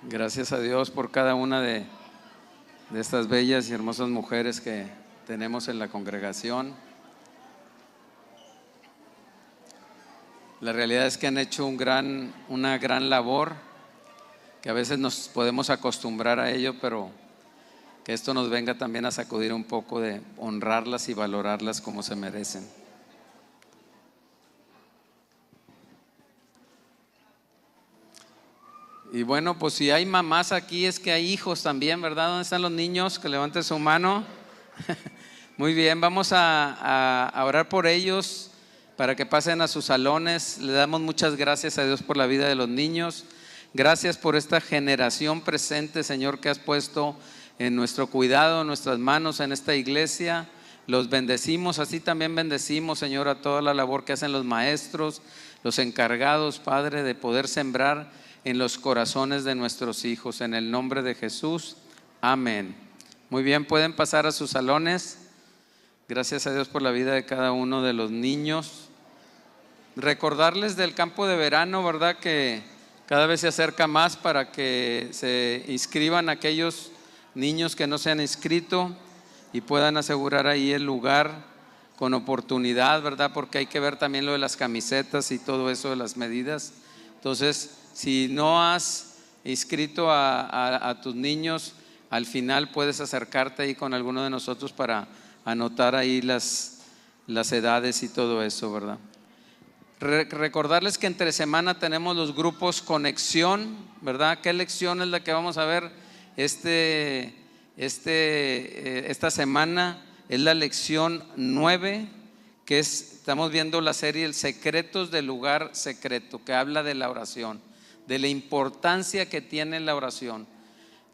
Gracias a Dios por cada una de estas bellas y hermosas mujeres que tenemos en la congregación. La realidad es que han hecho una gran labor, que a veces nos podemos acostumbrar a ello, pero que esto nos venga también a sacudir un poco de honrarlas y valorarlas como se merecen. Y bueno, pues si hay mamás aquí, es que hay hijos también, ¿verdad? ¿Dónde están los niños? Que levanten su mano. Muy bien, vamos a orar por ellos para que pasen a sus salones. Le damos muchas gracias a Dios por la vida de los niños. Gracias por esta generación presente, Señor, que has puesto en nuestro cuidado, en nuestras manos, en esta iglesia. Los bendecimos, así también bendecimos, Señor, a toda la labor que hacen los maestros, los encargados, Padre, de poder sembrar en los corazones de nuestros hijos, en el nombre de Jesús, amén. Muy bien, pueden pasar a sus salones. Gracias a Dios por la vida de cada uno de los niños. Recordarles del campo de verano, ¿verdad? Que cada vez se acerca más para que se inscriban aquellos niños que no se han inscrito y puedan asegurar ahí el lugar con oportunidad, ¿verdad? Porque hay que ver también lo de las camisetas y todo eso de las medidas. Entonces, si no has inscrito a tus niños, al final puedes acercarte ahí con alguno de nosotros para anotar ahí las edades y todo eso, ¿verdad? Recordarles que entre semana tenemos los grupos Conexión, ¿verdad? ¿Qué lección es la que vamos a ver esta semana? Es la lección 9, que estamos viendo la serie El Secretos del Lugar Secreto, que habla de la oración, de la importancia que tiene la oración.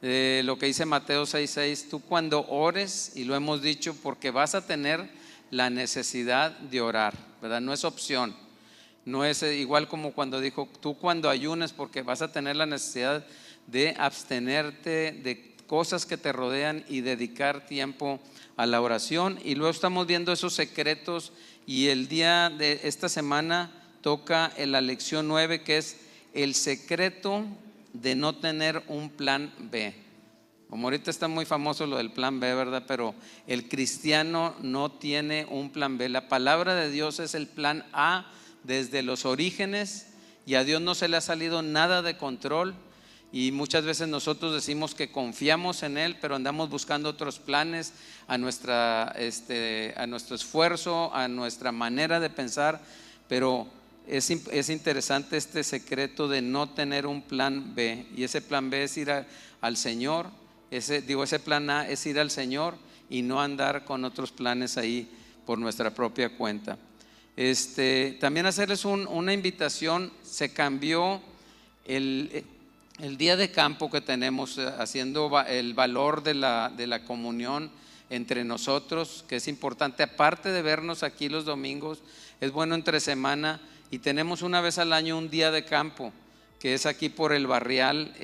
Lo que dice Mateo 6:6, tú cuando ores, y lo hemos dicho, porque vas a tener la necesidad de orar, ¿verdad? No es opción, no es igual como cuando dijo, tú cuando ayunes, porque vas a tener la necesidad de abstenerte de cosas que te rodean y dedicar tiempo a la oración. Y luego estamos viendo esos secretos, y el día de esta semana toca en la lección 9, que es el secreto de no tener un plan B. Como ahorita está muy famoso lo del plan B, ¿verdad? Pero el cristiano no tiene un plan B. La palabra de Dios es el plan A desde los orígenes, y a Dios no se le ha salido nada de control. Y muchas veces nosotros decimos que confiamos en Él, pero andamos buscando otros planes a nuestro esfuerzo, a nuestra manera de pensar. Pero es interesante este secreto de no tener un plan B, y ese plan B es ir al Señor. Ese plan A es ir al Señor y no andar con otros planes ahí por nuestra propia cuenta. También hacerles una invitación. Se cambió el día de campo que tenemos, haciendo el valor de la comunión entre nosotros, que es importante. Aparte de vernos aquí los domingos, es bueno entre semana, y tenemos una vez al año un día de campo, que es aquí por el Barrial.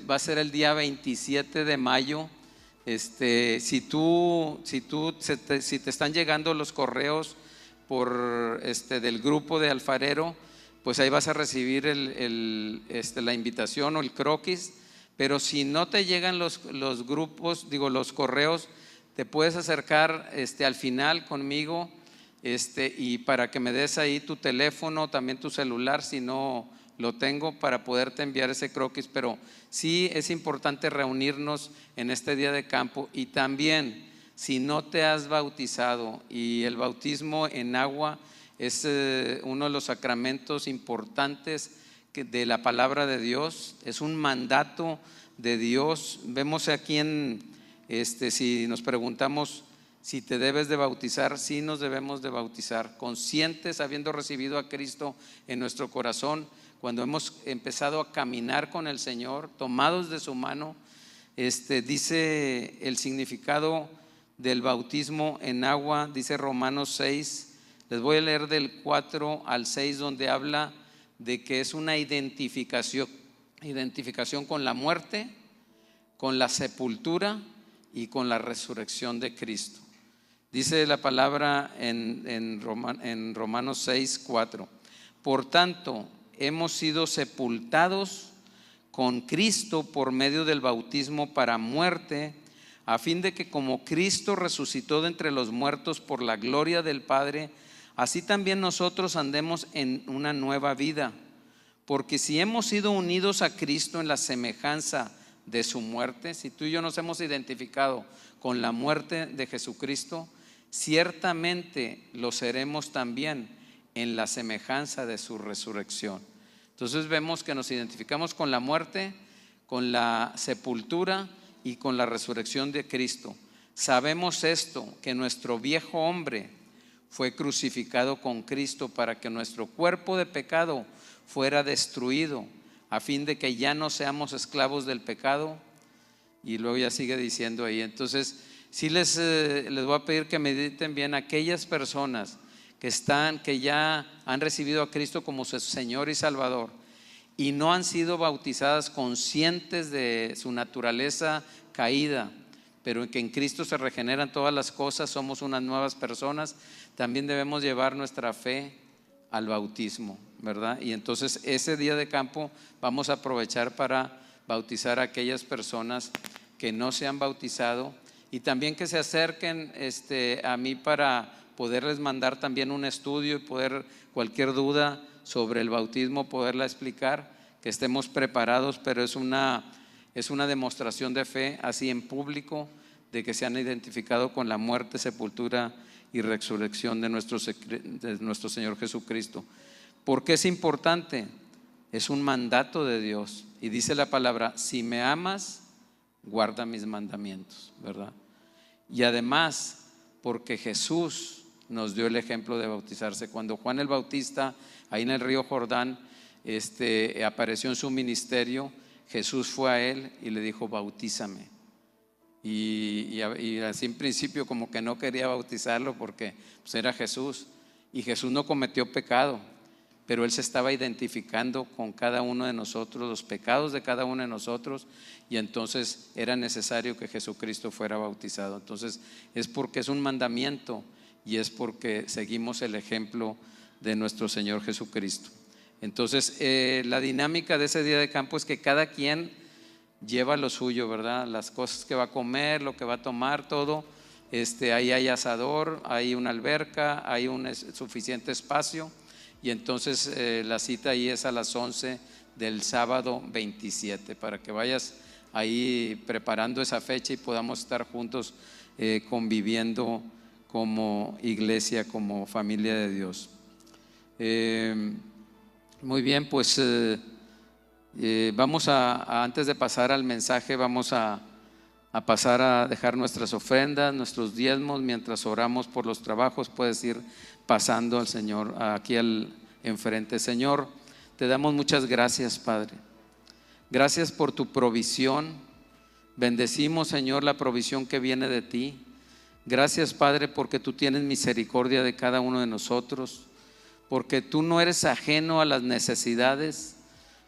Va a ser el día 27 de mayo. Si te están llegando los correos del grupo de Alfarero, pues ahí vas a recibir la invitación o el croquis. Pero si no te llegan los correos, te puedes acercar al final conmigo, y para que me des ahí tu teléfono, también tu celular, si no lo tengo, para poderte enviar ese croquis. Pero sí es importante reunirnos en este día de campo. Y también, si no te has bautizado, y el bautismo en agua es uno de los sacramentos importantes de la palabra de Dios, es un mandato de Dios. Vemos aquí si nos preguntamos si te debes de bautizar, sí nos debemos de bautizar, conscientes, habiendo recibido a Cristo en nuestro corazón, cuando hemos empezado a caminar con el Señor, tomados de su mano. Dice el significado del bautismo en agua, dice Romanos 6. Les voy a leer del 4 al 6, donde habla de que es una identificación con la muerte, con la sepultura y con la resurrección de Cristo. Dice la palabra en Romanos 6:4: por tanto, hemos sido sepultados con Cristo por medio del bautismo para muerte, a fin de que como Cristo resucitó de entre los muertos por la gloria del Padre, así también nosotros andemos en una nueva vida. Porque si hemos sido unidos a Cristo en la semejanza de su muerte, si tú y yo nos hemos identificado con la muerte de Jesucristo, ciertamente lo seremos también en la semejanza de su resurrección. Entonces vemos que nos identificamos con la muerte, con la sepultura y con la resurrección de Cristo. Sabemos esto, que nuestro viejo hombre fue crucificado con Cristo para que nuestro cuerpo de pecado fuera destruido, a fin de que ya no seamos esclavos del pecado. Y luego ya sigue diciendo ahí. Entonces sí les voy a pedir que mediten bien aquellas personas que ya han recibido a Cristo como su Señor y Salvador y no han sido bautizadas, conscientes de su naturaleza caída, pero que en Cristo se regeneran todas las cosas, somos unas nuevas personas. También debemos llevar nuestra fe al bautismo, ¿verdad? Y entonces ese día de campo vamos a aprovechar para bautizar a aquellas personas que no se han bautizado, y también que se acerquen a mí para poderles mandar también un estudio y poder, cualquier duda sobre el bautismo, poderla explicar, que estemos preparados. Pero es una demostración de fe así en público, de que se han identificado con la muerte, sepultura y resurrección de nuestro Señor Jesucristo. ¿Por qué es importante? Es un mandato de Dios, y dice la palabra: si me amas, guarda mis mandamientos, ¿verdad? Y además porque Jesús nos dio el ejemplo de bautizarse. Cuando Juan el Bautista ahí en el río Jordán apareció en su ministerio, Jesús fue a él y le dijo: bautízame. Y así en principio como que no quería bautizarlo porque pues era Jesús, y Jesús no cometió pecado, pero él se estaba identificando con cada uno de nosotros, los pecados de cada uno de nosotros, y entonces era necesario que Jesucristo fuera bautizado. Entonces es porque es un mandamiento y es porque seguimos el ejemplo de nuestro Señor Jesucristo. Entonces la dinámica de ese día de campo es que cada quien lleva lo suyo, ¿verdad? Las cosas que va a comer, lo que va a tomar, todo. Ahí hay asador, hay una alberca, hay un suficiente espacio. Y entonces la cita ahí es a las 11 del sábado 27, para que vayas ahí preparando esa fecha y podamos estar juntos conviviendo como iglesia, como familia de Dios. Muy bien, pues vamos antes de pasar al mensaje, vamos a pasar a dejar nuestras ofrendas, nuestros diezmos. Mientras oramos por los trabajos, puedes ir pasando al Señor aquí al enfrente. Señor, te damos muchas gracias, Padre. Gracias por tu provisión. Bendecimos, Señor, la provisión que viene de ti. Gracias, Padre, porque tú tienes misericordia de cada uno de nosotros, porque tú no eres ajeno a las necesidades,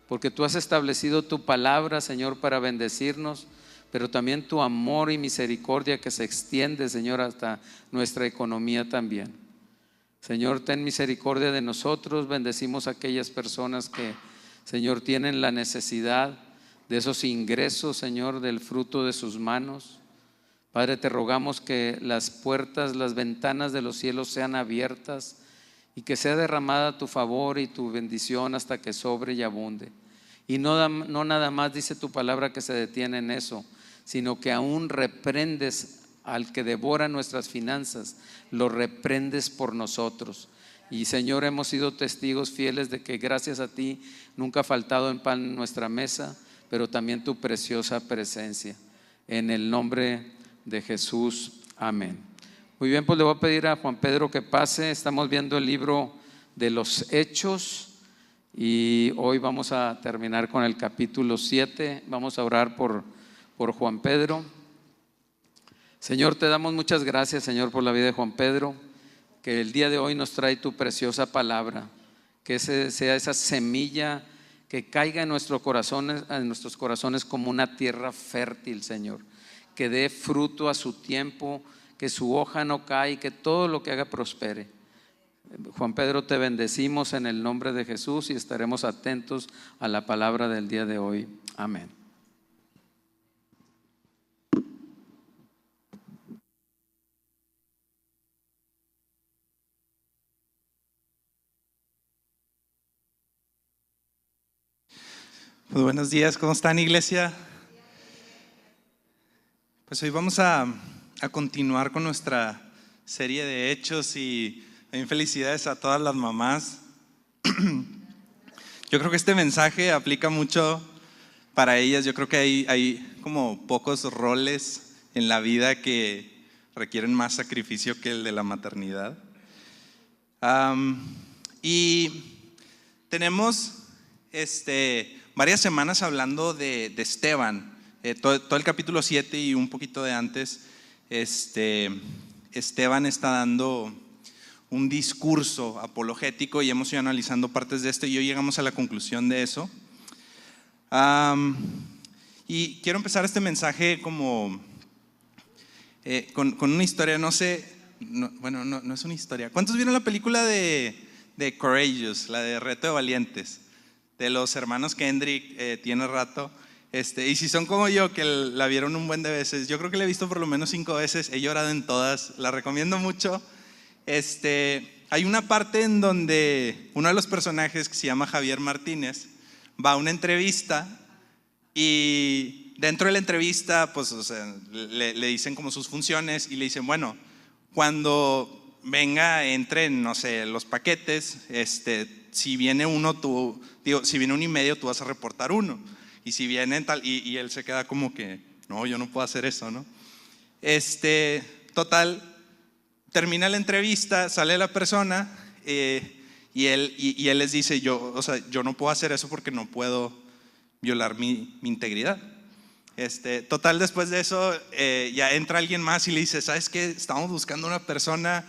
porque tú has establecido tu palabra, Señor, para bendecirnos, pero también tu amor y misericordia que se extiende, Señor, hasta nuestra economía también. Señor, ten misericordia de nosotros. Bendecimos a aquellas personas que, Señor, tienen la necesidad de esos ingresos, Señor, del fruto de sus manos. Padre, te rogamos que las puertas, las ventanas de los cielos sean abiertas y que sea derramada tu favor y tu bendición hasta que sobre y abunde. Y no nada más dice tu palabra que se detiene en eso, sino que aún reprendes al que devora nuestras finanzas, lo reprendes por nosotros. Y Señor, hemos sido testigos fieles de que gracias a ti nunca ha faltado en pan en nuestra mesa, pero también tu preciosa presencia. En el nombre de Jesús, amén. Muy bien, pues le voy a pedir a Juan Pedro que pase. Estamos viendo el libro de los Hechos y hoy vamos a terminar con el capítulo 7. Vamos a orar por Juan Pedro. Señor, te damos muchas gracias, Señor, por la vida de Juan Pedro, que el día de hoy nos trae tu preciosa palabra, que sea esa semilla que caiga en nuestros corazones como una tierra fértil, Señor, que dé fruto a su tiempo, que su hoja no cae, que todo lo que haga prospere. Juan Pedro, te bendecimos en el nombre de Jesús y estaremos atentos a la palabra del día de hoy. Amén. Pues buenos días, ¿cómo están, iglesia? Pues hoy vamos a continuar con nuestra serie de hechos y también felicidades a todas las mamás. Yo creo que este mensaje aplica mucho para ellas. Yo creo que hay como pocos roles en la vida que requieren más sacrificio que el de la maternidad. Y tenemos varias semanas hablando de Esteban, todo el capítulo 7 y un poquito de antes. Esteban está dando un discurso apologético y hemos ido analizando partes de esto y hoy llegamos a la conclusión de eso. Y quiero empezar este mensaje como con una historia, no sé, no es una historia. ¿Cuántos vieron la película de Courageous, la de Reto de Valientes, de los hermanos Kendrick? Tiene rato. Y si son como yo, que la vieron un buen de veces, yo creo que la he visto por lo menos 5 veces, he llorado en todas, la recomiendo mucho. Hay una parte en donde uno de los personajes, que se llama Javier Martínez, va a una entrevista y dentro de la entrevista pues, le dicen como sus funciones y le dicen, bueno, cuando entren, no sé, los paquetes, si viene si viene 1.5, tú vas a reportar 1. Y si vienen tal, y él se queda como que, no, yo no puedo hacer eso, ¿no? Total, termina la entrevista, sale la persona y él les dice, yo no puedo hacer eso porque no puedo violar mi integridad. Total, después de eso ya entra alguien más y le dice, ¿sabes qué? Estamos buscando una persona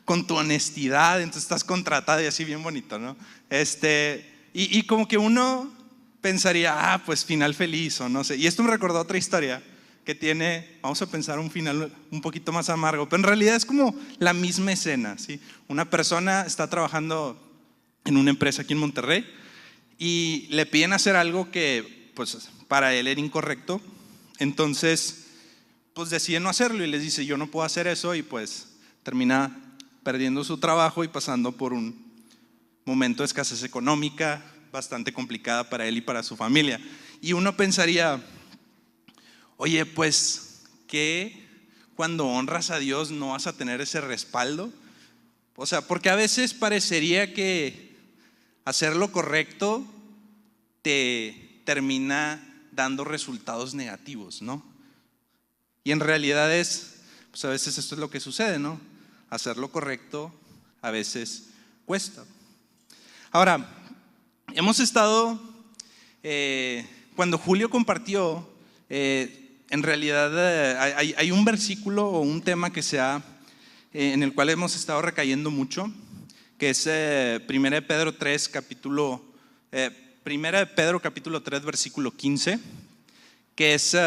con tu honestidad, entonces estás contratada y así bien bonito, ¿no? Y como que uno pensaría, pues final feliz o no sé. Y esto me recordó otra historia que tiene, vamos a pensar un final un poquito más amargo, pero en realidad es como la misma escena, ¿sí? Una persona está trabajando en una empresa aquí en Monterrey y le piden hacer algo que pues para él era incorrecto, entonces pues decide no hacerlo y les dice, yo no puedo hacer eso, y pues termina perdiendo su trabajo y pasando por un momento de escasez económica bastante complicada para él y para su familia. Y uno pensaría, oye, pues, ¿qué cuando honras a Dios no vas a tener ese respaldo? O sea, porque a veces parecería que hacer lo correcto te termina dando resultados negativos, ¿no? Y en realidad pues a veces esto es lo que sucede, ¿no? Hacer lo correcto a veces cuesta. Ahora, hemos estado, cuando Julio compartió, en realidad hay un versículo o un tema que en el cual hemos estado recayendo mucho, que es 1 Pedro 3, capítulo 3, versículo 15, que es,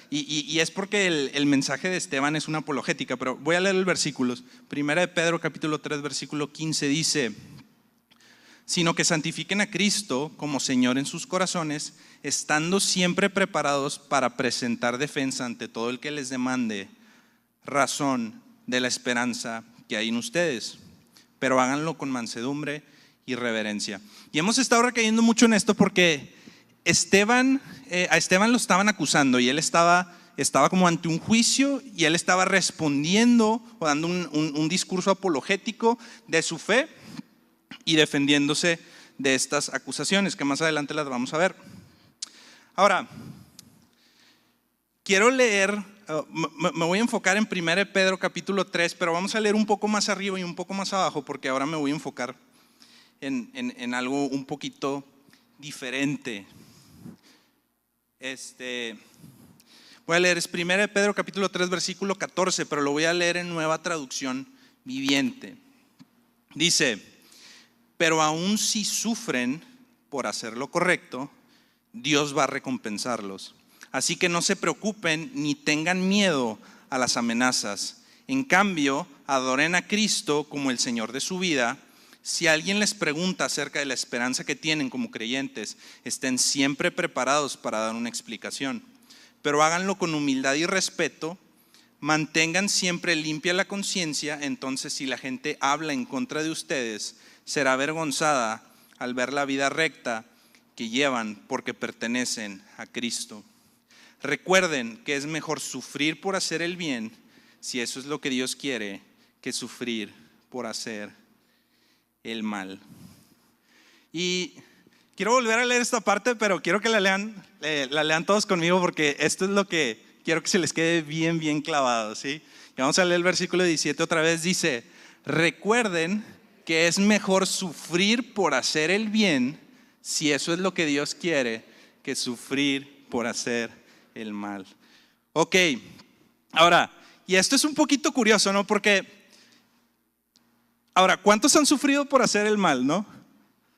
y es porque el mensaje de Esteban es una apologética, pero voy a leer el versículo. 1 Pedro capítulo 3, versículo 15 dice, sino que santifiquen a Cristo como Señor en sus corazones, estando siempre preparados para presentar defensa ante todo el que les demande razón de la esperanza que hay en ustedes, pero háganlo con mansedumbre y reverencia. Y hemos estado recayendo mucho en esto porque a Esteban lo estaban acusando y él estaba como ante un juicio y él estaba respondiendo o dando un discurso apologético de su fe y defendiéndose de estas acusaciones que más adelante las vamos a ver. Ahora, quiero leer, me voy a enfocar en 1 Pedro capítulo 3, pero vamos a leer un poco más arriba y un poco más abajo porque ahora me voy a enfocar en algo un poquito diferente. Voy a leer, es 1 Pedro capítulo 3 versículo 14, pero lo voy a leer en Nueva Traducción Viviente. Dice, pero aún si sufren por hacer lo correcto, Dios va a recompensarlos. Así que no se preocupen ni tengan miedo a las amenazas. En cambio, adoren a Cristo como el Señor de su vida Si alguien les pregunta acerca de la esperanza que tienen como creyentes, estén siempre preparados para dar una explicación, pero háganlo con humildad y respeto. Mantengan siempre limpia la conciencia, entonces si la gente habla en contra de ustedes, será avergonzada al ver la vida recta que llevan porque pertenecen a Cristo. Recuerden que es mejor sufrir por hacer el bien, si eso es lo que Dios quiere, que sufrir por hacer el mal. Y quiero volver a leer esta parte, pero quiero que la lean todos conmigo, porque esto es lo que quiero que se les quede bien, bien clavado, ¿sí? Y vamos a leer el versículo 17 otra vez. Dice: recuerden que es mejor sufrir por hacer el bien, si eso es lo que Dios quiere, que sufrir por hacer el mal. Ok, ahora, y esto es un poquito curioso, ¿no? Porque ahora, ¿cuántos han sufrido por hacer el mal, no? O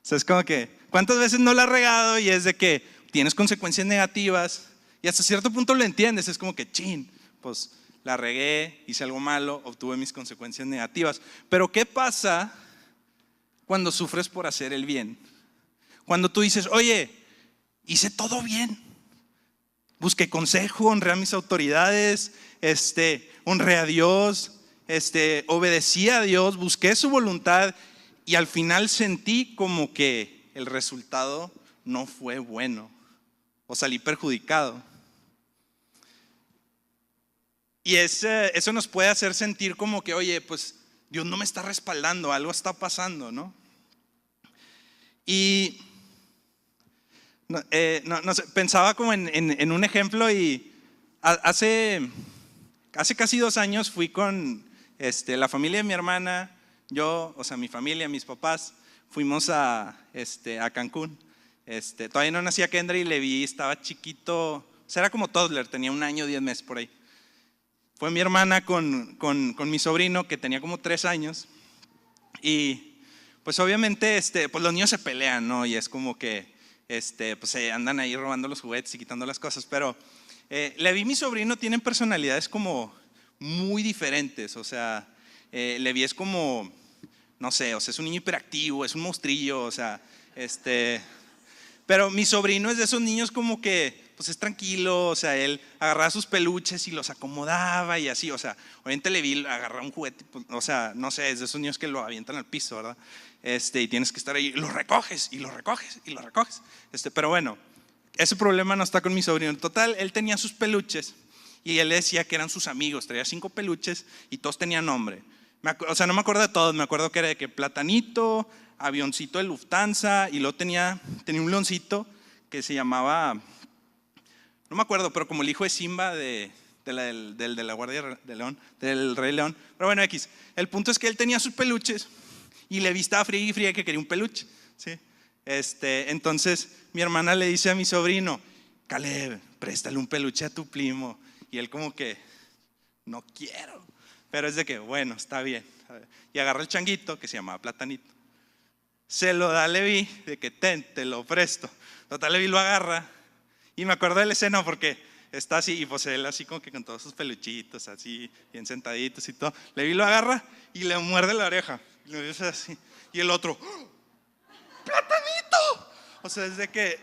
sea, es como que, ¿cuántas veces no la has regado y es de que tienes consecuencias negativas y hasta cierto punto lo entiendes? Es como que, chin, pues la regué, hice algo malo, obtuve mis consecuencias negativas. Pero ¿qué pasa cuando sufres por hacer el bien? Cuando tú dices, oye, hice todo bien, busqué consejo, honré a mis autoridades, honré a Dios, obedecí a Dios, busqué su voluntad y al final sentí como que el resultado no fue bueno o salí perjudicado. Y eso nos puede hacer sentir como que, oye, pues Dios no me está respaldando, algo está pasando, ¿no? Y no sé, pensaba como en un ejemplo y hace casi 2 años fui con la familia de mi hermana, yo, o sea, mi familia, mis papás, fuimos a Cancún. Todavía no nacía Kendra y le vi, estaba chiquito, o sea, era como toddler, tenía 1 año, 10 meses por ahí. Fue mi hermana con mi sobrino que tenía como 3 años y pues obviamente pues los niños se pelean, ¿no? Y es como que pues se andan ahí robando los juguetes y quitando las cosas, pero Levi y mi sobrino tienen personalidades como muy diferentes, o sea, Levi es como, no sé, o sea, es un niño hiperactivo, es un monstrillo, o sea, pero mi sobrino es de esos niños como que, pues es tranquilo, o sea, él agarraba sus peluches y los acomodaba y así, o sea, obviamente Levi agarra un juguete, pues, o sea, no sé, es de esos niños que lo avientan al piso, ¿verdad? Y tienes que estar ahí, lo recoges y lo recoges y lo recoges, pero bueno, ese problema no está con mi sobrino. En total, él tenía sus peluches y él decía que eran sus amigos, traía 5 peluches y todos tenían nombre. O sea, no me acuerdo de todos, me acuerdo que era de que Platanito, Avioncito de Lufthansa y luego tenía un leoncito que se llamaba, no me acuerdo, pero como el hijo de Simba de la Guardia de León, del Rey León. Pero bueno, X, el punto es que él tenía sus peluches y le vistaba fría y fría que quería un peluche, ¿sí? Entonces mi hermana le dice a mi sobrino: Caleb, préstale un peluche a tu primo. Y él como que, no quiero, pero es de que, bueno, está bien. Y agarra el changuito que se llamaba Platanito, se lo da a Levi, de que te lo presto. Total, Levi lo agarra y me acuerdo de la escena porque está así y pues él así como que con todos sus peluchitos así bien sentaditos y todo. Levi lo agarra y le muerde la oreja y le dice así, y el otro, ¡Platanito! O sea, es de que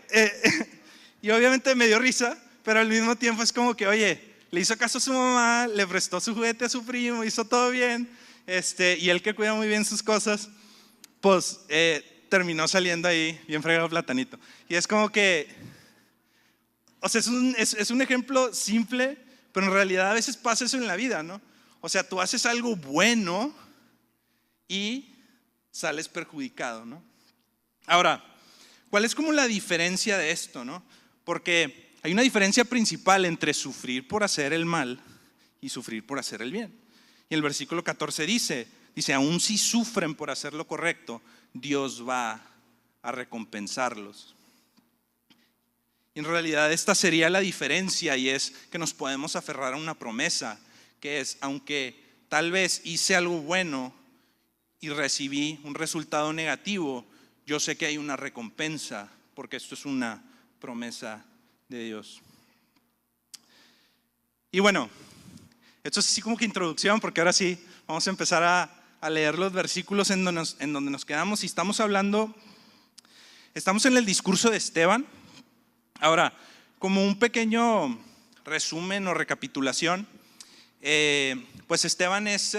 y obviamente me dio risa, pero al mismo tiempo es como que, oye, le hizo caso a su mamá, le prestó su juguete a su primo, hizo todo bien, y él que cuida muy bien sus cosas, pues terminó saliendo ahí bien fregado Platanito. Y es como que, o sea, es un ejemplo simple, pero en realidad a veces pasa eso en la vida, ¿no? O sea, tú haces algo bueno y sales perjudicado, ¿no? Ahora, ¿cuál es como la diferencia de esto, no? Porque hay una diferencia principal entre sufrir por hacer el mal y sufrir por hacer el bien. Y el versículo 14 dice, aún si sufren por hacer lo correcto, Dios va a recompensarlos. Y en realidad esta sería la diferencia, y es que nos podemos aferrar a una promesa, que es, aunque tal vez hice algo bueno y recibí un resultado negativo, yo sé que hay una recompensa, porque esto es una promesa de Dios. Y bueno, esto es así como que introducción, porque ahora sí vamos a empezar a a leer los versículos en donde nos quedamos, y estamos en el discurso de Esteban. Ahora, como un pequeño resumen o recapitulación, pues Esteban es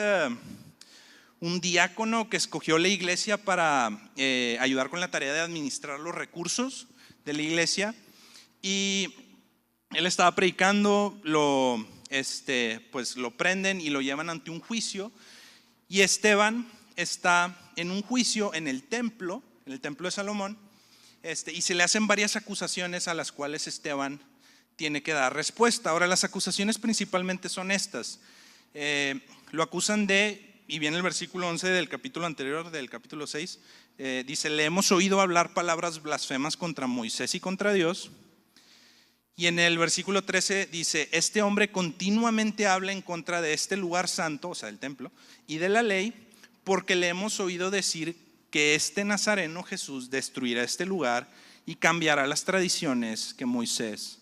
un diácono que escogió la iglesia para ayudar con la tarea de administrar los recursos de la iglesia, y él estaba predicando, pues lo prenden y lo llevan ante un juicio, y Esteban está en un juicio en el templo de Salomón, y se le hacen varias acusaciones a las cuales Esteban tiene que dar respuesta. Ahora, las acusaciones principalmente son estas. Lo acusan y viene el versículo 11 del capítulo anterior, del capítulo 6, dice: le hemos oído hablar palabras blasfemas contra Moisés y contra Dios. Y en el versículo 13 dice: este hombre continuamente habla en contra de este lugar santo, o sea, el templo, y de la ley, porque le hemos oído decir que este nazareno Jesús destruirá este lugar y cambiará las tradiciones que Moisés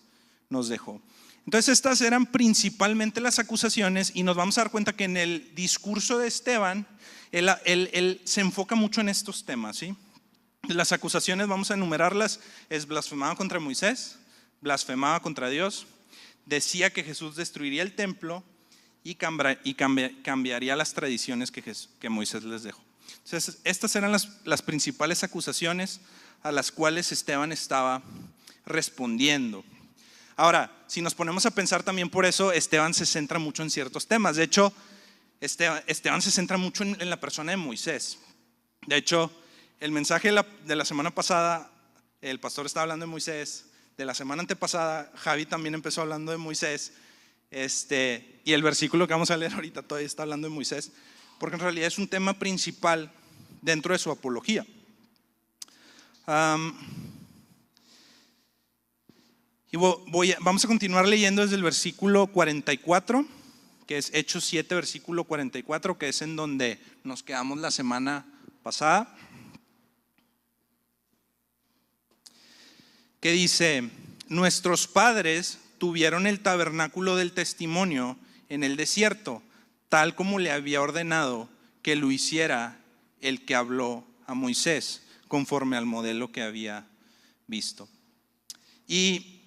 nos dejó. Entonces, estas eran principalmente las acusaciones, y nos vamos a dar cuenta que en el discurso de Esteban él se enfoca mucho en estos temas, ¿sí? Las acusaciones, vamos a enumerarlas: es blasfemaba contra Moisés, blasfemaba contra Dios, decía que Jesús destruiría el templo y cambiaría las tradiciones que Moisés les dejó. Entonces, estas eran las principales acusaciones a las cuales Esteban estaba respondiendo. Ahora, si nos ponemos a pensar, también por eso Esteban se centra mucho en ciertos temas. De hecho, Esteban se centra mucho en la persona de Moisés. De hecho, el mensaje de la semana pasada, el pastor estaba hablando de Moisés. De la semana antepasada, Javi también empezó hablando de Moisés. Y el versículo que vamos a leer ahorita todavía está hablando de Moisés, porque en realidad es un tema principal dentro de su apología. Vamos a continuar leyendo desde el versículo 44, que es Hechos 7, versículo 44, que es en donde nos quedamos la semana pasada, que dice: nuestros padres tuvieron el tabernáculo del testimonio en el desierto, tal como le había ordenado que lo hiciera el que habló a Moisés, conforme al modelo que había visto. Y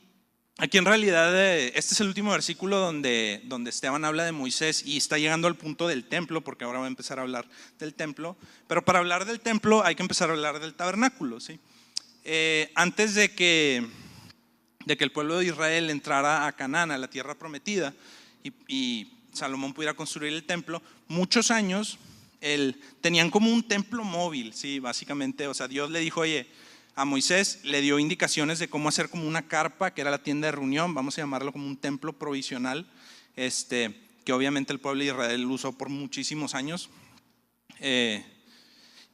aquí en realidad este es el último versículo donde Esteban habla de Moisés, y está llegando al punto del templo, porque ahora va a empezar a hablar del templo. Pero para hablar del templo hay que empezar a hablar del tabernáculo, ¿sí? Antes de que el pueblo de Israel entrara a Canaán, a la tierra prometida, y Salomón pudiera construir el templo, muchos años tenían como un templo móvil, ¿sí? Básicamente, o sea, Dios le dijo, oye, a Moisés le dio indicaciones de cómo hacer como una carpa, que era la tienda de reunión, vamos a llamarlo como un templo provisional, que obviamente el pueblo de Israel usó por muchísimos años.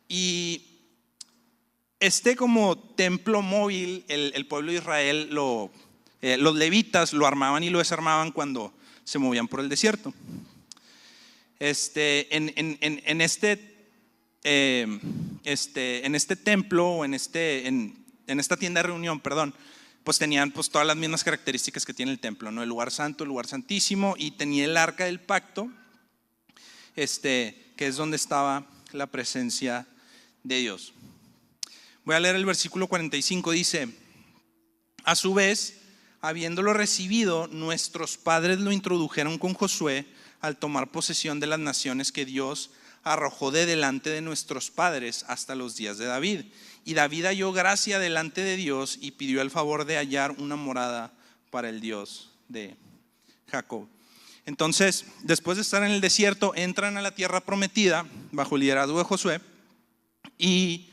Y como templo móvil, el pueblo de Israel, los levitas lo armaban y lo desarmaban cuando se movían por el desierto. En este templo, o en esta tienda de reunión, perdón, pues tenían pues todas las mismas características que tiene el templo, ¿no? El lugar santo, el lugar santísimo, y tenía el arca del pacto, que es donde estaba la presencia de Dios. Voy a leer el versículo 45, dice: a su vez, habiéndolo recibido, nuestros padres lo introdujeron con Josué al tomar posesión de las naciones que Dios arrojó de delante de nuestros padres hasta los días de David. Y David halló gracia delante de Dios y pidió el favor de hallar una morada para el Dios de Jacob. Entonces, después de estar en el desierto, entran a la tierra prometida bajo el liderazgo de Josué y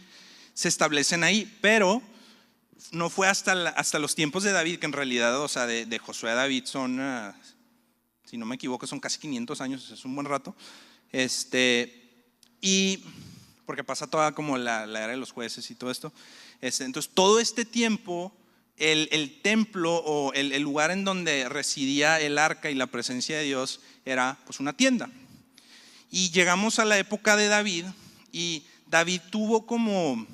se establecen ahí, pero no fue hasta los tiempos de David, que en realidad, o sea, de Josué a David son, si no me equivoco, son casi 500 años, es un buen rato. Y porque pasa toda como la era de los jueces y todo esto. Entonces, todo este tiempo, el templo o el lugar en donde residía el arca y la presencia de Dios era pues una tienda. Y llegamos a la época de David, y David tuvo como,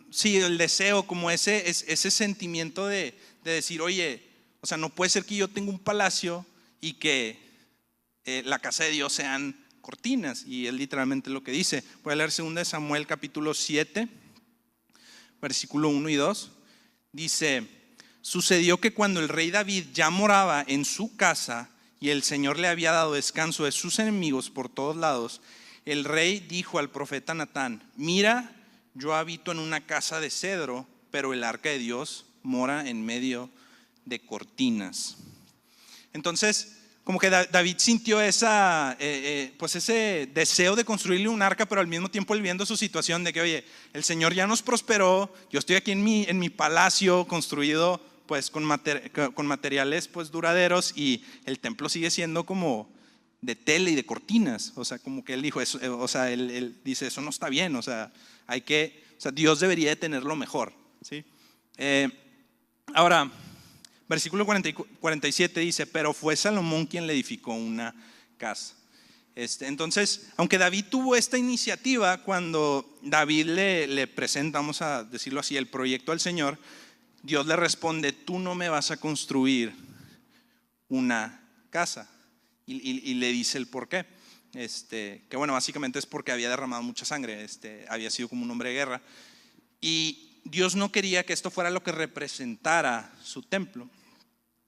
sí, el deseo, como ese sentimiento de decir, oye, o sea, no puede ser que yo tenga un palacio y que la casa de Dios sean cortinas, y es literalmente lo que dice. Voy a leer 2 Samuel capítulo 7, versículo 1 y 2. Dice: sucedió que cuando el rey David ya moraba en su casa y el Señor le había dado descanso de sus enemigos por todos lados, el rey dijo al profeta Natán: mira, yo habito en una casa de cedro, pero el arca de Dios mora en medio de cortinas. Entonces, como que David sintió pues ese deseo de construirle un arca, pero al mismo tiempo él viendo su situación de que, oye, el Señor ya nos prosperó, yo estoy aquí en mi palacio construido pues con materiales pues duraderos, y el templo sigue siendo como de tela y de cortinas. O sea, como que él dijo eso, o sea, él dice, eso no está bien, o sea, Dios debería de tenerlo mejor, ¿sí? Ahora, versículo 47 dice: pero fue Salomón quien le edificó una casa. Entonces, aunque David tuvo esta iniciativa, cuando David le presenta, vamos a decirlo así, el proyecto al Señor, Dios le responde: tú no me vas a construir una casa. Y le dice el por qué. Que bueno, básicamente es porque había derramado mucha sangre, había sido como un hombre de guerra. Y Dios no quería que esto fuera lo que representara su templo.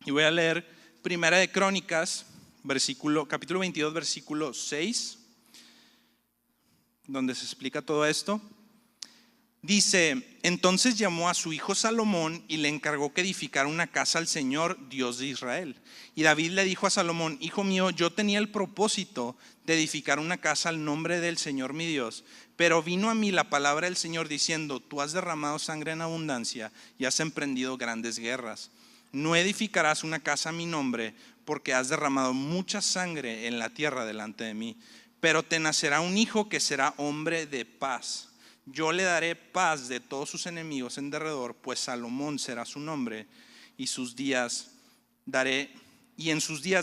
Y voy a leer Primera de Crónicas, capítulo 22, versículo 6, donde se explica todo esto. Dice: entonces llamó a su hijo Salomón y le encargó que edificara una casa al Señor, Dios de Israel. Y David le dijo a Salomón: hijo mío, yo tenía el propósito de edificar una casa al nombre del Señor mi Dios, pero vino a mí la palabra del Señor diciendo: tú has derramado sangre en abundancia y has emprendido grandes guerras. No edificarás una casa a mi nombre, porque has derramado mucha sangre en la tierra delante de mí. Pero te nacerá un hijo que será hombre de paz. Yo le daré paz de todos sus enemigos en derredor, pues Salomón será su nombre, y en sus días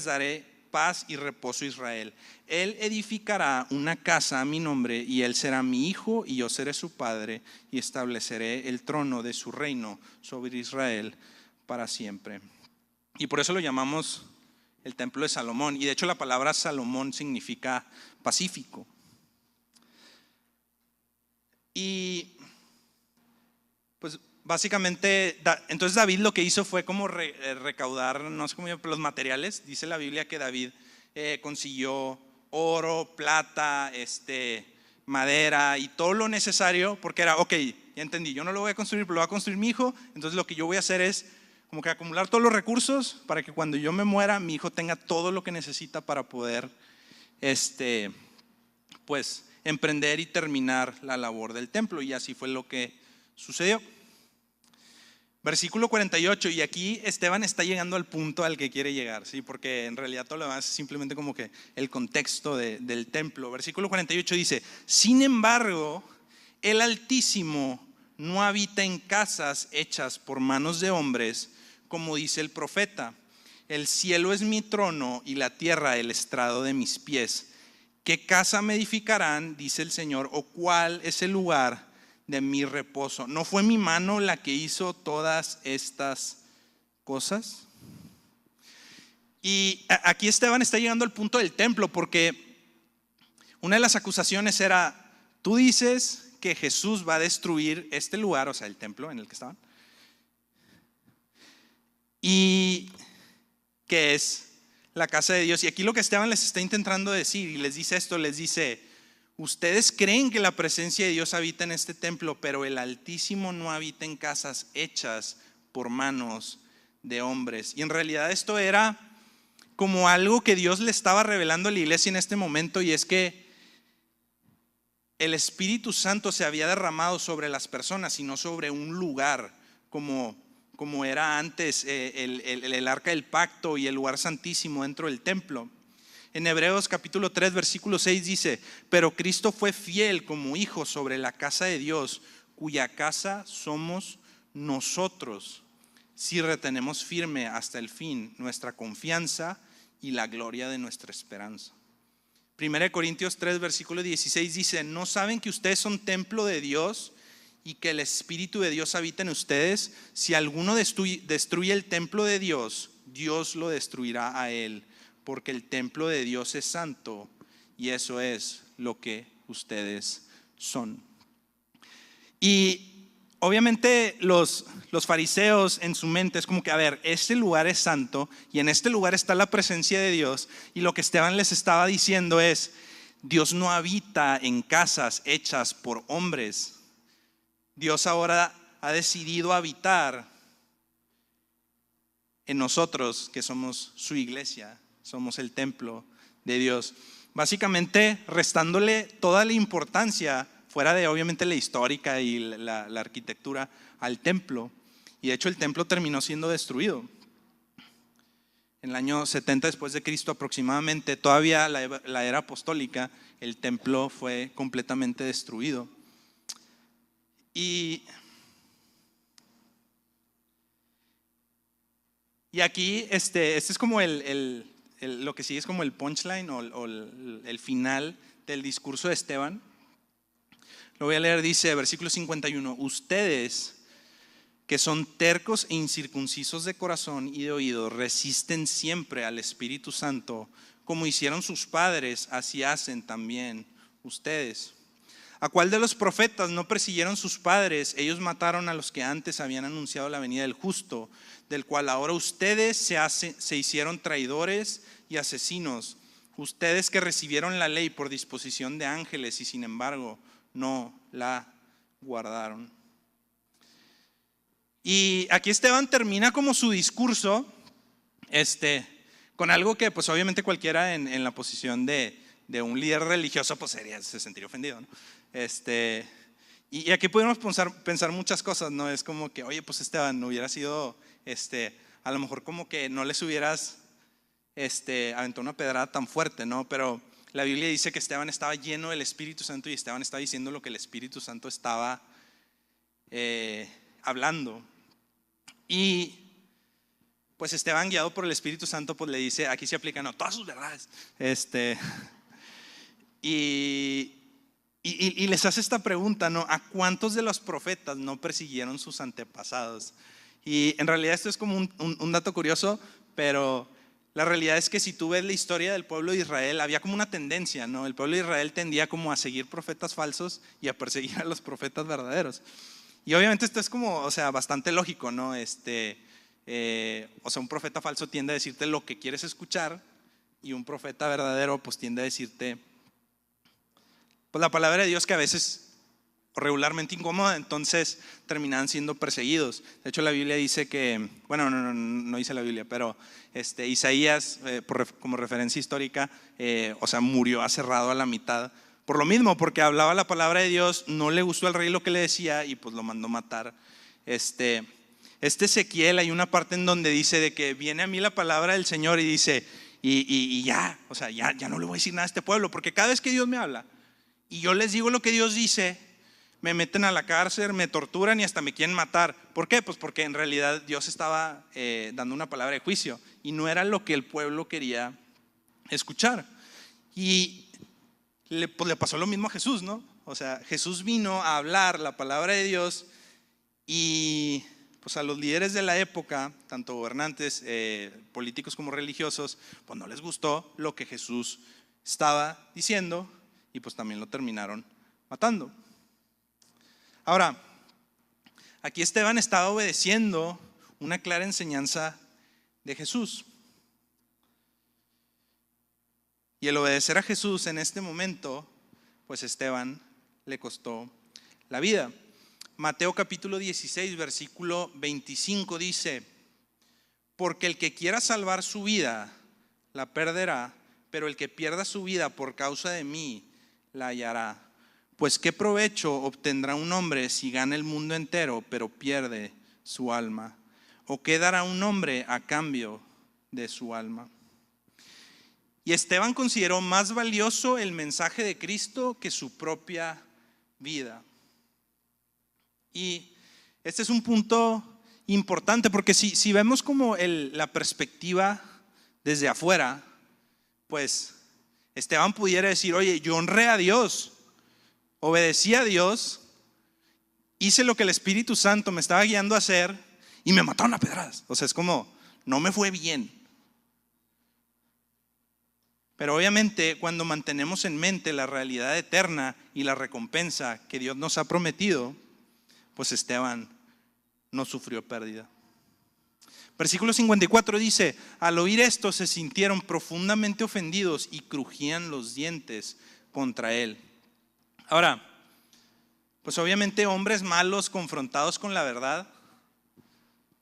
daré paz y reposo a Israel. Él edificará una casa a mi nombre, y él será mi hijo, y yo seré su padre, y estableceré el trono de su reino sobre Israel para siempre. Y por eso lo llamamos el templo de Salomón. Y de hecho la palabra Salomón significa pacífico. Y pues básicamente, entonces David lo que hizo fue como recaudar, no sé cómo llaman, los materiales. Dice la Biblia que David consiguió oro, plata, madera y todo lo necesario, porque era, ok, ya entendí, yo no lo voy a construir, pero lo va a construir mi hijo. Entonces lo que yo voy a hacer es como que acumular todos los recursos para que cuando yo me muera, mi hijo tenga todo lo que necesita para poder pues emprender y terminar la labor del templo. Y así fue lo que sucedió. Versículo 48, y aquí Esteban está llegando al punto al que quiere llegar, ¿sí? Porque en realidad todo lo demás es simplemente como que el contexto del templo. Versículo 48 dice: sin embargo, el Altísimo no habita en casas hechas por manos de hombres, como dice el profeta: el cielo es mi trono y la tierra el estrado de mis pies. ¿Qué casa me edificarán? Dice el Señor, o cuál es el lugar de mi reposo. ¿No fue mi mano la que hizo todas estas cosas? Y aquí Esteban está llegando al punto del templo, porque una de las acusaciones era: tú dices que Jesús va a destruir este lugar, o sea, el templo en el que estaban, y que es la casa de Dios. Y aquí lo que Esteban les está intentando decir, y les dice esto, les dice: ustedes creen que la presencia de Dios habita en este templo, pero el Altísimo no habita en casas hechas por manos de hombres. Y en realidad esto era como algo que Dios le estaba revelando a la iglesia en este momento, y es que el Espíritu Santo se había derramado sobre las personas y no sobre un lugar como era antes el arca del pacto y el lugar santísimo dentro del templo. En Hebreos capítulo 3 versículo 6 dice: pero Cristo fue fiel como hijo sobre la casa de Dios, cuya casa somos nosotros, si retenemos firme hasta el fin nuestra confianza y la gloria de nuestra esperanza. 1 Corintios 3 versículo 16 dice: ¿no saben que ustedes son templo de Dios y que el Espíritu de Dios habita en ustedes? Si alguno destruye el templo de Dios, Dios lo destruirá a él, porque el templo de Dios es santo y eso es lo que ustedes son. Y obviamente los fariseos en su mente es como que, a ver, este lugar es santo y en este lugar está la presencia de Dios, y lo que Esteban les estaba diciendo es: Dios no habita en casas hechas por hombres. Dios ahora ha decidido habitar en nosotros, que somos su iglesia, somos el templo de Dios. Básicamente restándole toda la importancia, fuera de obviamente la histórica y la arquitectura, al templo. Y de hecho el templo terminó siendo destruido. En el año 70 después de Cristo aproximadamente, todavía la era apostólica, el templo fue completamente destruido. Y aquí este es como lo que sigue es como el punchline o el final del discurso de Esteban. Lo voy a leer, dice, versículo 51: ustedes que son tercos e incircuncisos de corazón y de oído, resisten siempre al Espíritu Santo, como hicieron sus padres, así hacen también ustedes. ¿A cuál de los profetas no persiguieron sus padres? Ellos mataron a los que antes habían anunciado la venida del justo, del cual ahora ustedes se hicieron traidores y asesinos. Ustedes que recibieron la ley por disposición de ángeles y sin embargo no la guardaron. Y aquí Esteban termina como su discurso con algo que pues obviamente cualquiera en la posición de un líder religioso pues se sentiría ofendido, ¿no? Y aquí podemos pensar muchas cosas, ¿no? Es como que, oye, pues Esteban, no hubiera sido a lo mejor como que no les hubieras aventado una pedrada tan fuerte, ¿no? Pero la Biblia dice que Esteban estaba lleno del Espíritu Santo y Esteban estaba diciendo lo que el Espíritu Santo estaba hablando. Y pues Esteban, guiado por el Espíritu Santo, pues le dice, aquí se aplican todas sus verdades. Y les hace esta pregunta, ¿no? ¿A cuántos de los profetas no persiguieron sus antepasados? Y en realidad esto es como un dato curioso, pero la realidad es que si tú ves la historia del pueblo de Israel, había como una tendencia, ¿no? El pueblo de Israel tendía como a seguir profetas falsos y a perseguir a los profetas verdaderos. Y obviamente esto es como, o sea, bastante lógico, ¿no? Un profeta falso tiende a decirte lo que quieres escuchar y un profeta verdadero pues tiende a decirte pues la palabra de Dios, que a veces regularmente incomoda. Entonces terminan siendo perseguidos. De hecho la Biblia dice que, bueno, no dice la Biblia, pero Isaías como referencia histórica, murió aserrado a la mitad por lo mismo, porque hablaba la palabra de Dios, no le gustó al rey lo que le decía y pues lo mandó matar. Ezequiel, hay una parte en donde dice de que viene a mí la palabra del Señor y dice y ya no le voy a decir nada a este pueblo, porque cada vez que Dios me habla y yo les digo lo que Dios dice, me meten a la cárcel, me torturan y hasta me quieren matar. ¿Por qué? Pues porque en realidad Dios estaba dando una palabra de juicio y no era lo que el pueblo quería escuchar. Y le pasó lo mismo a Jesús, ¿no? O sea, Jesús vino a hablar la palabra de Dios y pues a los líderes de la época, tanto gobernantes, políticos como religiosos, pues no les gustó lo que Jesús estaba diciendo y pues también lo terminaron matando. Ahora, aquí Esteban estaba obedeciendo una clara enseñanza de Jesús. Y el obedecer a Jesús en este momento, pues Esteban le costó la vida. Mateo capítulo 16, versículo 25 dice: porque el que quiera salvar su vida, la perderá, pero el que pierda su vida por causa de mí, la hallará. Pues qué provecho obtendrá un hombre si gana el mundo entero, pero pierde su alma. ¿O qué dará un hombre a cambio de su alma? Y Esteban consideró más valioso el mensaje de Cristo que su propia vida. Y este es un punto importante, porque si vemos como la perspectiva desde afuera, pues Esteban pudiera decir: oye, yo honré a Dios, obedecí a Dios, hice lo que el Espíritu Santo me estaba guiando a hacer y me mataron a pedradas. O sea, es como, no me fue bien. Pero obviamente cuando mantenemos en mente la realidad eterna y la recompensa que Dios nos ha prometido, pues Esteban no sufrió pérdida. Versículo 54 dice: al oír esto se sintieron profundamente ofendidos y crujían los dientes contra él. Ahora, pues obviamente hombres malos confrontados con la verdad,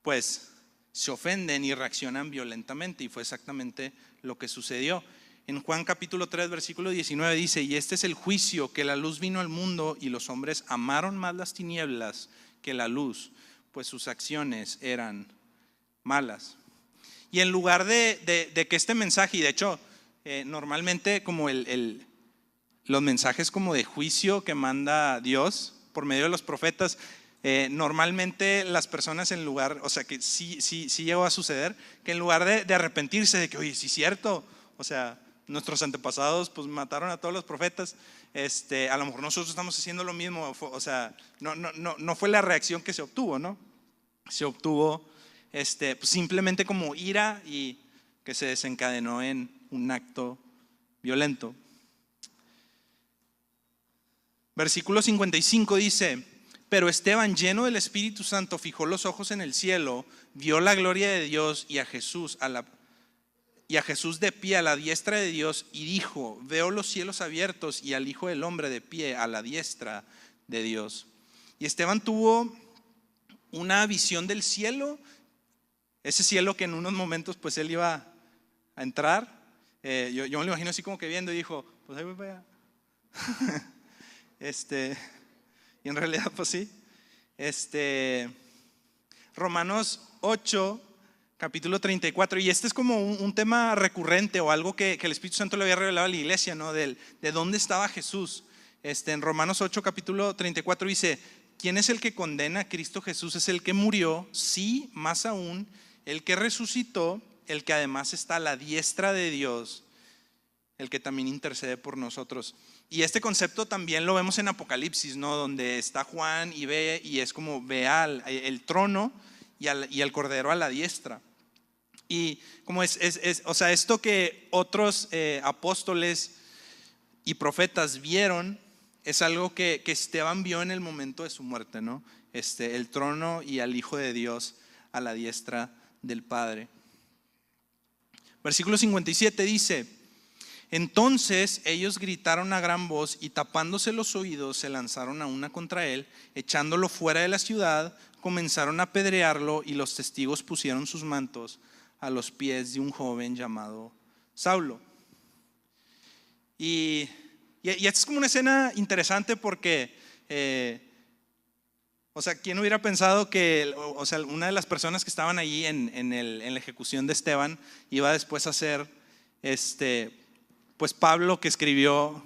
pues se ofenden y reaccionan violentamente, y fue exactamente lo que sucedió. En Juan capítulo 3 versículo 19 dice: y este es el juicio, que la luz vino al mundo y los hombres amaron más las tinieblas que la luz, pues sus acciones eran malas. Y en lugar de que este mensaje, y de hecho normalmente como los mensajes como de juicio que manda Dios por medio de los profetas, normalmente las personas en lugar, o sea que sí llegó a suceder, que en lugar de arrepentirse de que, oye, sí es cierto, o sea, nuestros antepasados pues mataron a todos los profetas, a lo mejor nosotros estamos haciendo lo mismo, o sea, no fue la reacción que se obtuvo, ¿no? Se obtuvo pues simplemente como ira, y que se desencadenó en un acto violento. Versículo 55 dice: pero Esteban, lleno del Espíritu Santo, fijó los ojos en el cielo, vio la gloria de Dios y a Jesús de pie a la diestra de Dios, y dijo: veo los cielos abiertos y al Hijo del Hombre de pie a la diestra de Dios. Y Esteban tuvo una visión del cielo, ese cielo que en unos momentos pues él iba a entrar. Yo me lo imagino así como que viendo, y dijo: pues ahí voy para allá. Y en realidad pues sí. Romanos 8 capítulo 34, y este es como un tema recurrente, o algo que el Espíritu Santo le había revelado a la iglesia, ¿no? De dónde estaba Jesús. En Romanos 8 capítulo 34 dice: ¿quién es el que condena? Cristo Jesús es el que murió, sí, más aún, el que resucitó, el que además está a la diestra de Dios, el que también intercede por nosotros. Y este concepto también lo vemos en Apocalipsis, ¿no? Donde está Juan y ve, y es como ve el trono y al Cordero a la diestra. Y como o sea, esto que otros apóstoles y profetas vieron es algo que Esteban vio en el momento de su muerte, ¿no? El trono y al Hijo de Dios a la diestra del Padre. Versículo 57 dice: entonces ellos gritaron a gran voz y tapándose los oídos se lanzaron a una contra él, echándolo fuera de la ciudad, comenzaron a apedrearlo, y los testigos pusieron sus mantos a los pies de un joven llamado Saulo. Y esta es como una escena interesante porque, o sea, ¿quién hubiera pensado que, o sea, una de las personas que estaban allí en la ejecución de Esteban iba después a ser pues Pablo, que escribió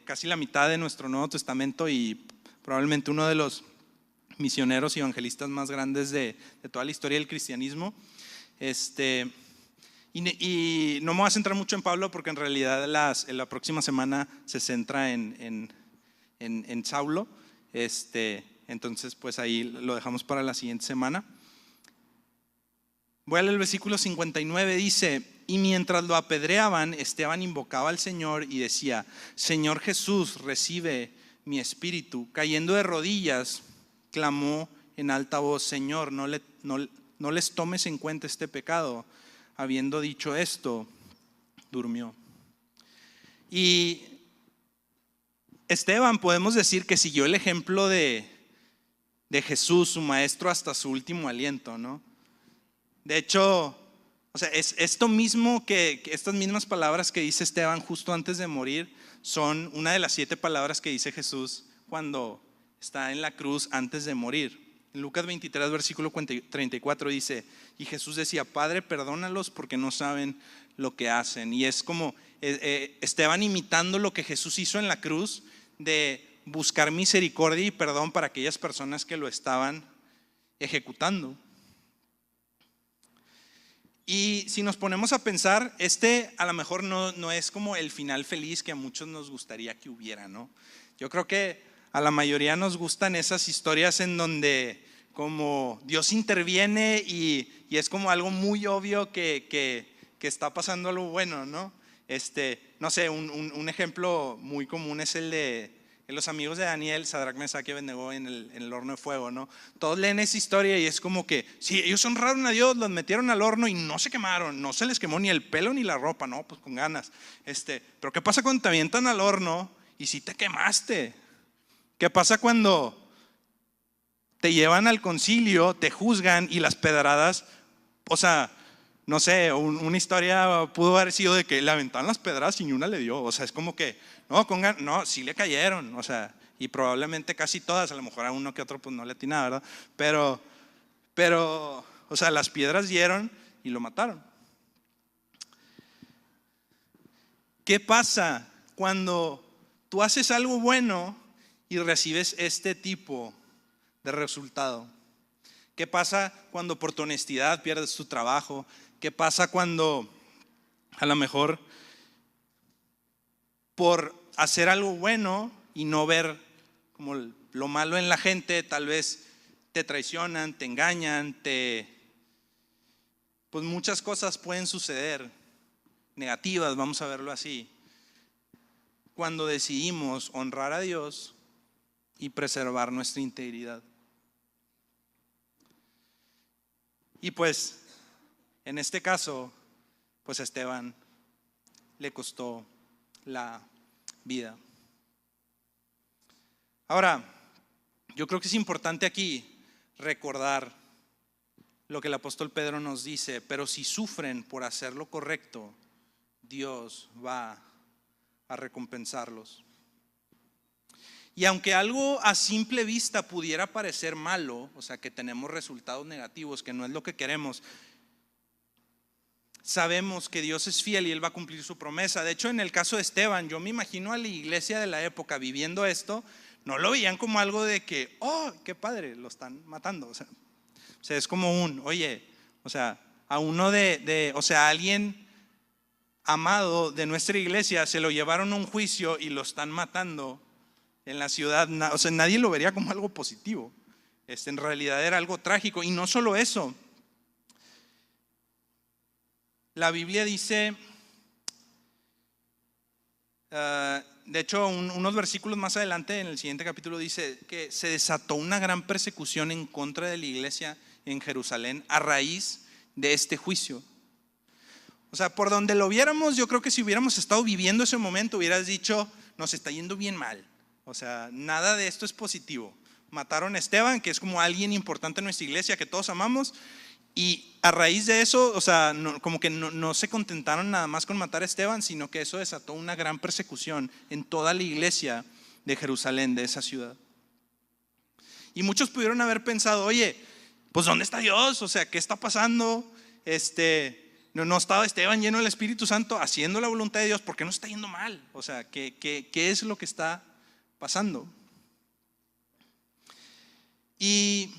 casi la mitad de nuestro Nuevo Testamento y probablemente uno de los misioneros y evangelistas más grandes de toda la historia del cristianismo. Y no me voy a centrar mucho en Pablo porque en realidad la próxima semana se centra en Saulo. Entonces pues ahí lo dejamos para la siguiente semana. Voy a leer el versículo 59, dice: y mientras lo apedreaban, Esteban invocaba al Señor y decía: Señor Jesús, recibe mi espíritu. Cayendo de rodillas, clamó en alta voz: Señor, no les tomes en cuenta este pecado. Habiendo dicho esto, durmió. Y Esteban, podemos decir que siguió el ejemplo de Jesús, su maestro, hasta su último aliento, ¿no? De hecho, o sea, es esto mismo que estas mismas palabras que dice Esteban justo antes de morir son una de las 7 palabras que dice Jesús cuando está en la cruz antes de morir. En Lucas 23 versículo 34 dice: y Jesús decía: Padre, perdónalos porque no saben lo que hacen. Y es como Esteban imitando lo que Jesús hizo en la cruz, de buscar misericordia y perdón para aquellas personas que lo estaban ejecutando. Y si nos ponemos a pensar, a lo mejor no es como el final feliz que a muchos nos gustaría que hubiera, ¿no? Yo creo que a la mayoría nos gustan esas historias en donde como Dios interviene y es como algo muy obvio que está pasando algo bueno, ¿no? No sé, un ejemplo muy común es el de los amigos de Daniel, Sadrach, Mesach y Abednego en el horno de fuego, ¿no? Todos leen esa historia y es como que, sí, ellos honraron a Dios, los metieron al horno y no se quemaron, no se les quemó ni el pelo ni la ropa, ¿no? Pues con ganas. Pero ¿qué pasa cuando te avientan al horno y si te quemaste? ¿Qué pasa cuando te llevan al concilio, te juzgan y las pedradas, o sea, no sé, una historia pudo haber sido de que le aventaron las pedradas y ni una le dio, o sea, es como que, no, sí le cayeron, o sea, y probablemente casi todas, a lo mejor a uno que otro pues no le atinaba, ¿verdad? Pero, o sea, las piedras dieron y lo mataron. ¿Qué pasa cuando tú haces algo bueno y recibes este tipo de resultado? ¿Qué pasa cuando por tu honestidad pierdes tu trabajo? ¿Qué pasa cuando a lo mejor por hacer algo bueno y no ver como lo malo en la gente, tal vez te traicionan, te engañan, pues muchas cosas pueden suceder negativas, vamos a verlo así, cuando decidimos honrar a Dios y preservar nuestra integridad? Y pues, en este caso, pues a Esteban le costó la vida. Ahora, yo creo que es importante aquí recordar lo que el apóstol Pedro nos dice, pero si sufren por hacer lo correcto, Dios va a recompensarlos. Y aunque algo a simple vista pudiera parecer malo, o sea, que tenemos resultados negativos, que no es lo que queremos, sabemos que Dios es fiel y Él va a cumplir su promesa. De hecho, en el caso de Esteban, yo me imagino a la iglesia de la época viviendo esto, no lo veían como algo de que, oh, qué padre, lo están matando. O sea, es como oye, o sea, a uno o sea, a alguien amado de nuestra iglesia se lo llevaron a un juicio y lo están matando en la ciudad. O sea, nadie lo vería como algo positivo. En realidad era algo trágico. Y no solo eso. La Biblia dice, de hecho, unos versículos más adelante en el siguiente capítulo dice que se desató una gran persecución en contra de la iglesia en Jerusalén a raíz de este juicio. O sea, por donde lo viéramos, yo creo que si hubiéramos estado viviendo ese momento, hubieras dicho, nos está yendo bien mal. O sea, nada de esto es positivo. Mataron a Esteban, que es como alguien importante en nuestra iglesia que todos amamos, y a raíz de eso, o sea, como que no se contentaron nada más con matar a Esteban, sino que eso desató una gran persecución en toda la iglesia de Jerusalén, de esa ciudad. Y muchos pudieron haber pensado, oye, pues ¿dónde está Dios? O sea, ¿qué está pasando? No estaba Esteban lleno del Espíritu Santo haciendo la voluntad de Dios, ¿por qué no está yendo mal? O sea, ¿qué es lo que está pasando? Y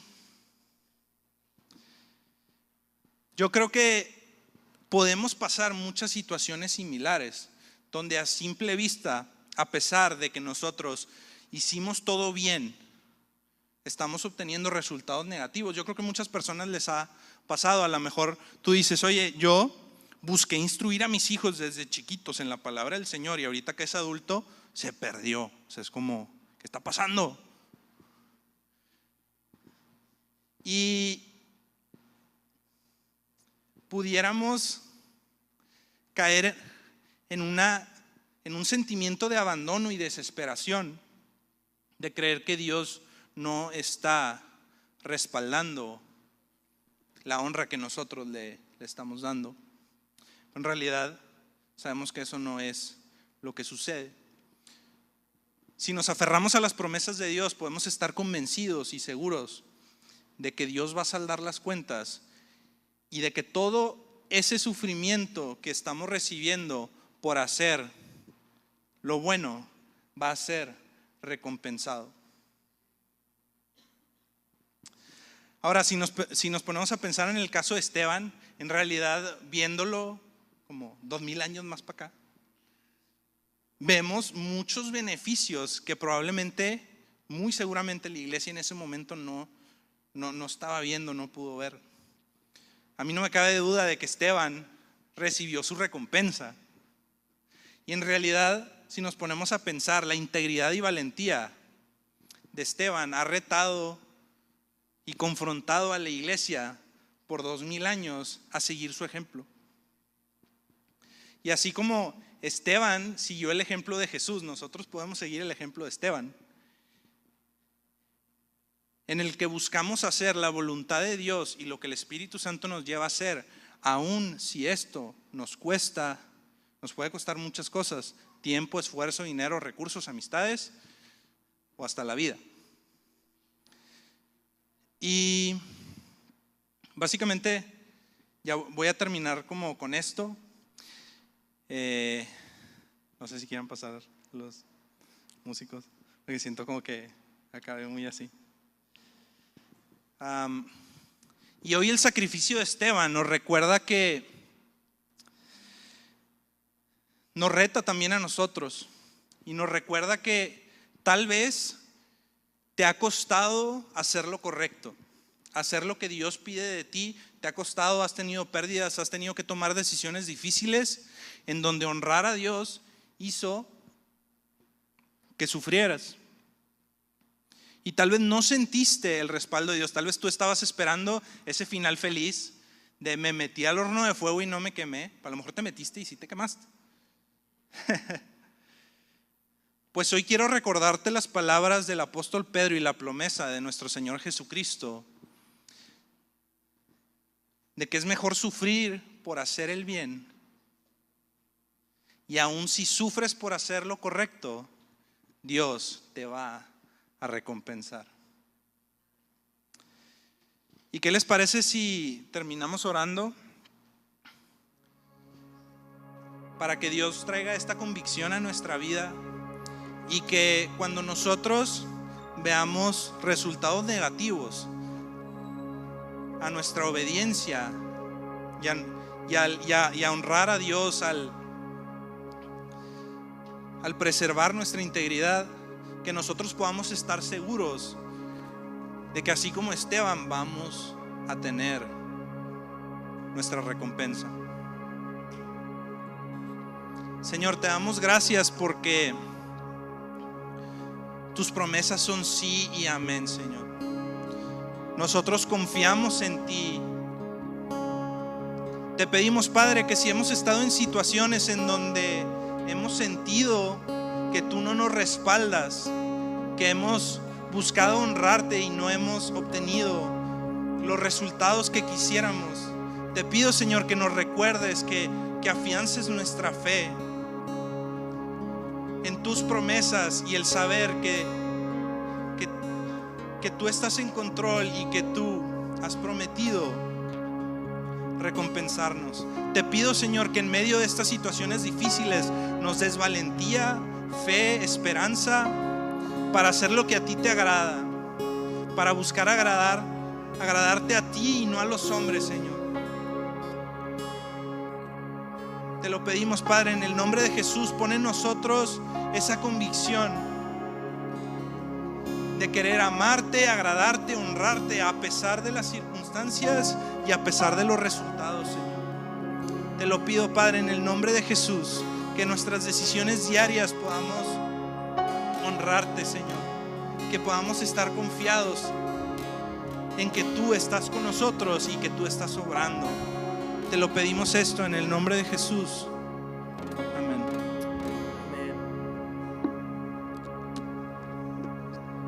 yo creo que podemos pasar muchas situaciones similares, donde a simple vista, a pesar de que nosotros hicimos todo bien, estamos obteniendo resultados negativos. Yo creo que a muchas personas les ha pasado. A lo mejor tú dices, oye, yo busqué instruir a mis hijos desde chiquitos en la palabra del Señor y ahorita que es adulto se perdió. O sea, es como, ¿qué está pasando? Y pudiéramos caer en un sentimiento de abandono y desesperación, de creer que Dios no está respaldando la honra que nosotros le estamos dando. En realidad, sabemos que eso no es lo que sucede. Si nos aferramos a las promesas de Dios, podemos estar convencidos y seguros de que Dios va a saldar las cuentas y de que todo ese sufrimiento que estamos recibiendo por hacer lo bueno va a ser recompensado. Ahora, si nos ponemos a pensar en el caso de Esteban, en realidad viéndolo como 2000 años más para acá, vemos muchos beneficios que probablemente, muy seguramente la iglesia en ese momento no estaba viendo, no pudo ver. A mí no me cabe duda de que Esteban recibió su recompensa. Y en realidad, si nos ponemos a pensar, la integridad y valentía de Esteban ha retado y confrontado a la iglesia por 2000 años a seguir su ejemplo. Y así como Esteban siguió el ejemplo de Jesús, nosotros podemos seguir el ejemplo de Esteban, en el que buscamos hacer la voluntad de Dios y lo que el Espíritu Santo nos lleva a hacer, aun si esto nos cuesta, nos puede costar muchas cosas: tiempo, esfuerzo, dinero, recursos, amistades o hasta la vida. Y básicamente ya voy a terminar como con esto. No sé si quieran pasar los músicos, porque siento como que acabé muy así. Y hoy el sacrificio de Esteban nos recuerda que nos reta también a nosotros, y nos recuerda que tal vez te ha costado hacer lo correcto, hacer lo que Dios pide de ti. Te ha costado, has tenido pérdidas, has tenido que tomar decisiones difíciles en donde honrar a Dios hizo que sufrieras. Y tal vez no sentiste el respaldo de Dios. Tal vez tú estabas esperando ese final feliz de me metí al horno de fuego y no me quemé. A lo mejor te metiste y sí te quemaste. Pues hoy quiero recordarte las palabras del apóstol Pedro y la promesa de nuestro Señor Jesucristo, de que es mejor sufrir por hacer el bien, y aun si sufres por hacer lo correcto, Dios te va a recompensar. ¿Y qué les parece si terminamos orando para que Dios traiga esta convicción a nuestra vida, y que cuando nosotros veamos resultados negativos a nuestra obediencia y a honrar a Dios al preservar nuestra integridad, que nosotros podamos estar seguros de que así como Esteban vamos a tener nuestra recompensa? Señor, te damos gracias porque tus promesas son sí y amén, Señor. Nosotros confiamos en ti. Te pedimos, Padre, que si hemos estado en situaciones en donde hemos sentido que tú no nos respaldas, que hemos buscado honrarte y no hemos obtenido los resultados que quisiéramos, te pido, Señor, que nos recuerdes, que afiances nuestra fe en tus promesas y el saber que tú estás en control y que tú has prometido recompensarnos. Te pido, Señor, que en medio de estas situaciones difíciles nos des valentía, fe, esperanza para hacer lo que a ti te agrada, para buscar agradarte a ti y no a los hombres, Señor. Te lo pedimos, Padre, en el nombre de Jesús. Pon en nosotros esa convicción de querer amarte, agradarte, honrarte a pesar de las circunstancias y a pesar de los resultados, Señor. Te lo pido, Padre, en el nombre de Jesús, que en nuestras decisiones diarias podamos honrarte, Señor, que podamos estar confiados en que tú estás con nosotros y que tú estás obrando. Te lo pedimos esto en el nombre de Jesús.